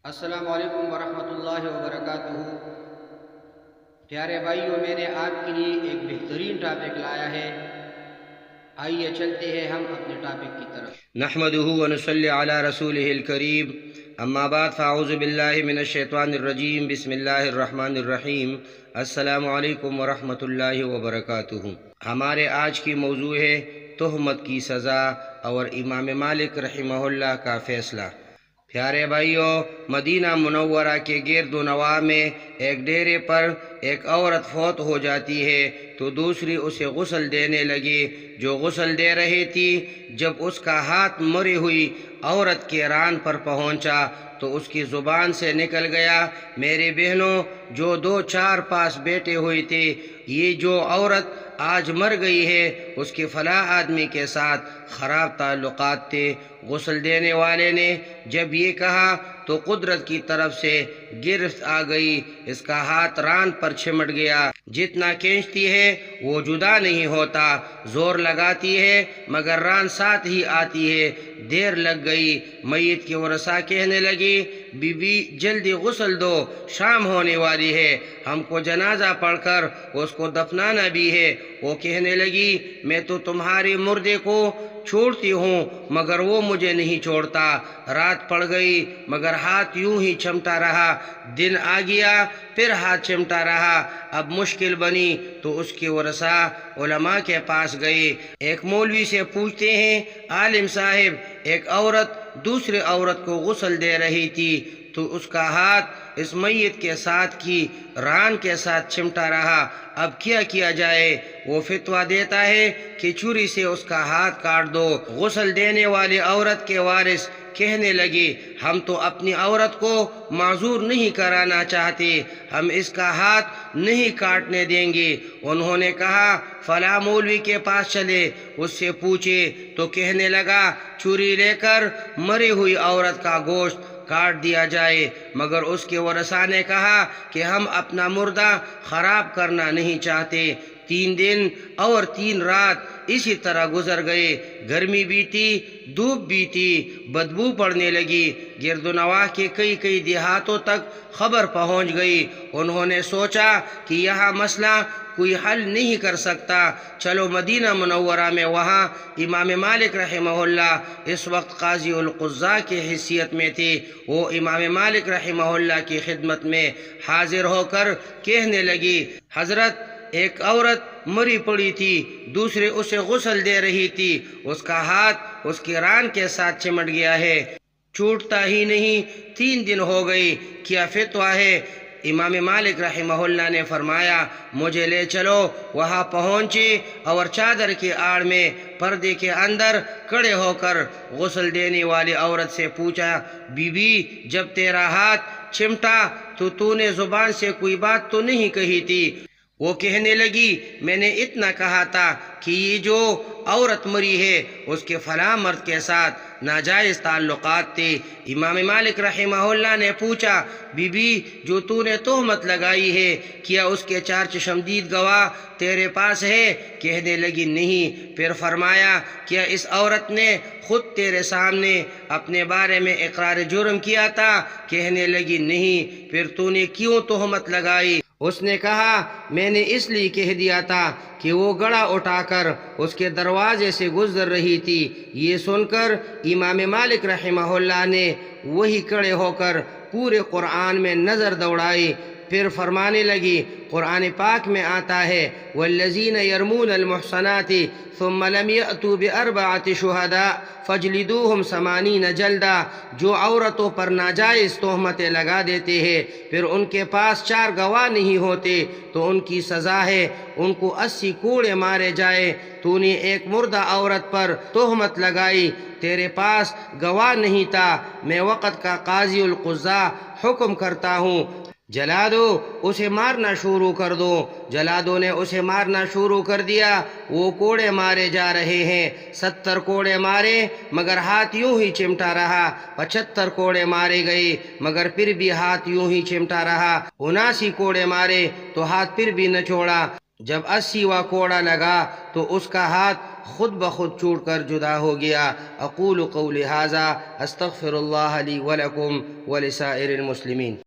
السلام علیکم ورحمۃ اللہ وبرکاتہ۔ پیارے بھائیوں، میں نے آپ کے لیے ایک بہترین ٹاپک لایا ہے۔ آئیے چلتے ہیں ہم اپنے ٹاپک کی طرف۔ نحمده ونصلی علی رسوله الکریم، اما بعد فاعوذ باللہ من الشیطان الرجیم، بسم اللہ الرحمن الرحیم۔ السلام علیکم ورحمۃ اللہ وبرکاتہ۔ ہمارے آج کی موضوع ہے تہمت کی سزا اور امام مالک رحمہ اللہ کا فیصلہ۔ پیارے بھائیوں، مدینہ منورہ کے گرد و نواح میں ایک ڈیرے پر ایک عورت فوت ہو جاتی ہے تو دوسری اسے غسل دینے لگی۔ جو غسل دے رہی تھی، جب اس کا ہاتھ مری ہوئی عورت کے ران پر پہنچا تو اس کی زبان سے نکل گیا، میری بہنوں جو دو چار پاس بیٹھے ہوئے تھے، یہ جو عورت آج مر گئی ہے اس کے فلاں آدمی کے ساتھ خراب تعلقات تھے۔ غسل دینے والے نے جب یہ کہا تو قدرت کی طرف سے گرفت آ گئی، اس کا ہاتھ ران پر چمٹ گیا، جتنا کھینچتی ہے وہ جدا نہیں ہوتا، زور لگاتی ہے مگر ران ساتھ ہی آتی ہے، دیر لگ گئی۔ میت کے ورثاء کہنے لگی، بی بی جلدی غسل دو، شام ہونے والی ہے، ہم کو جنازہ پڑھ کر اس کو دفنانا بھی ہے۔ وہ کہنے لگی، میں تو تمہارے مردے کو چھوڑتی ہوں مگر وہ مجھے نہیں چھوڑتا۔ رات پڑ گئی مگر ہاتھ یوں ہی چمٹا رہا، دن آ گیا پھر ہاتھ چمٹا رہا۔ اب مشکل بنی تو اس کے ورثاء علماء کے پاس گئے، ایک مولوی سے پوچھتے ہیں، عالم صاحب، ایک عورت دوسرے عورت کو غسل دے رہی تھی تو اس کا ہاتھ اس میت کے ساتھ کی ران کے ساتھ چمٹا رہا، اب کیا کیا جائے؟ وہ فتویٰ دیتا ہے کہ چھری سے اس کا ہاتھ کاٹ دو۔ غسل دینے والی عورت کے وارث کہنے لگے، ہم تو اپنی عورت کو معذور نہیں کرانا چاہتے، ہم اس کا ہاتھ نہیں کاٹنے دیں گے۔ انہوں نے کہا، فلاں مولوی کے پاس چلے، اس سے پوچھے تو کہنے لگا، چھری لے کر مری ہوئی عورت کا گوشت کاٹ دیا جائے، مگر اس کے ورثاء نے کہا کہ ہم اپنا مردہ خراب کرنا نہیں چاہتے۔ 3 دن اور 3 رات اسی طرح گزر گئے، گرمی بھی تھی، دھوپ بھی تھی، بدبو پڑنے لگی، گرد و نواح کے کئی دیہاتوں تک خبر پہنچ گئی۔ انہوں نے سوچا کہ یہاں مسئلہ کوئی حل نہیں کر سکتا، چلو مدینہ منورہ میں، وہاں امام مالک رحمہ اللہ اس وقت قاضی القضاء کی حیثیت میں تھے۔ وہ امام مالک رحمہ اللہ کی خدمت میں حاضر ہو کر کہنے لگی، حضرت، ایک عورت مری پڑی تھی، دوسرے اسے غسل دے رہی تھی، اس کا ہاتھ اس کی ران کے ساتھ چمٹ گیا ہے، چھوٹتا ہی نہیں، 3 دن ہو گئی، کیا فتویٰ ہے؟ امام مالک رحمہ اللہ نے فرمایا، مجھے لے چلو۔ وہاں پہنچے اور چادر کی آڑ میں پردے کے اندر کھڑے ہو کر غسل دینے والی عورت سے پوچھا، بی بی جب تیرا ہاتھ چمٹا تو نے زبان سے کوئی بات تو نہیں کہی تھی؟ وہ کہنے لگی، میں نے اتنا کہا تھا کہ یہ جو عورت مری ہے اس کے فلاں مرد کے ساتھ ناجائز تعلقات تھے۔ امام مالک رحمہ اللہ نے پوچھا، بی بی جو تو نے تہمت لگائی ہے، کیا اس کے 4 چشمدید گواہ تیرے پاس ہے؟ کہنے لگی، نہیں۔ پھر فرمایا، کیا اس عورت نے خود تیرے سامنے اپنے بارے میں اقرار جرم کیا تھا؟ کہنے لگی، نہیں۔ پھر تو نے کیوں تہمت لگائی؟ اس نے کہا، میں نے اس لیے کہہ دیا تھا کہ وہ گڑا اٹھا کر اس کے دروازے سے گزر رہی تھی۔ یہ سن کر امام مالک رحمہ اللہ نے وہی کھڑے ہو کر پورے قرآن میں نظر دوڑائی، پھر فرمانے لگی، قرآن پاک میں آتا ہے، والذین یرمون المحصنات ثم لم یأتوا بأربعة شہداء فاجلدوہم 80 جلدہ۔ جو عورتوں پر ناجائز تہمتیں لگا دیتے ہیں پھر ان کے پاس 4 گواہ نہیں ہوتے تو ان کی سزا ہے ان کو 80 کوڑے مارے جائے۔ تو نے ایک مردہ عورت پر تہمت لگائی، تیرے پاس گواہ نہیں تھا، میں وقت کا قاضی القضاء حکم کرتا ہوں، جلا دو، اسے مارنا شروع کر دو۔ جلادوں نے اسے مارنا شروع کر دیا، وہ کوڑے مارے جا رہے ہیں، 70 کوڑے مارے مگر ہاتھ یوں ہی چمٹا رہا، 75 کوڑے مارے گئے مگر پھر بھی ہاتھ یوں ہی چمٹا رہا، 79 کوڑے مارے تو ہاتھ پھر بھی نہ چھوڑا۔ جب 80واں کوڑا لگا تو اس کا ہاتھ خود بخود چھوٹ کر جدا ہو گیا۔ اقول قولی ھذا استغفر اللہ لی ولکم ولسائر المسلمین۔